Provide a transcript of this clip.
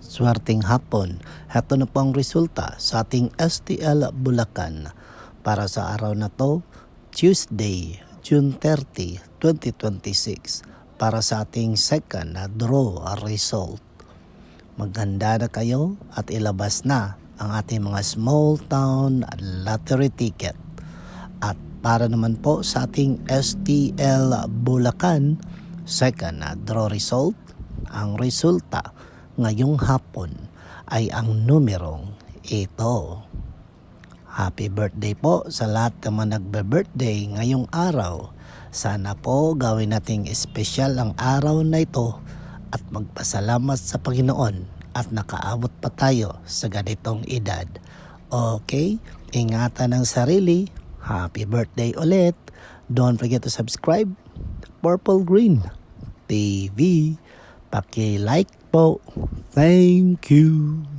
Swerteng hapon, heto na po ang resulta sa ating STL Bulacan para sa araw na to, Tuesday, June 30, 2026 para sa ating second na draw result. Maghanda na kayo at ilabas na ang ating mga small town lottery ticket. At para naman po sa ating STL Bulacan second na draw result, ang resulta ngayong hapon ay ang numerong ito. Happy birthday po sa lahat ng mga nagbe-birthday ngayong araw. Sana po gawin nating espesyal ang araw na ito at magpasalamat sa Panginoon at nakaabot pa tayo sa ganitong edad. Okay? Ingatan ang sarili. Happy birthday ulit. Don't forget to subscribe. Purple Green TV. Paki-like po. Thank you.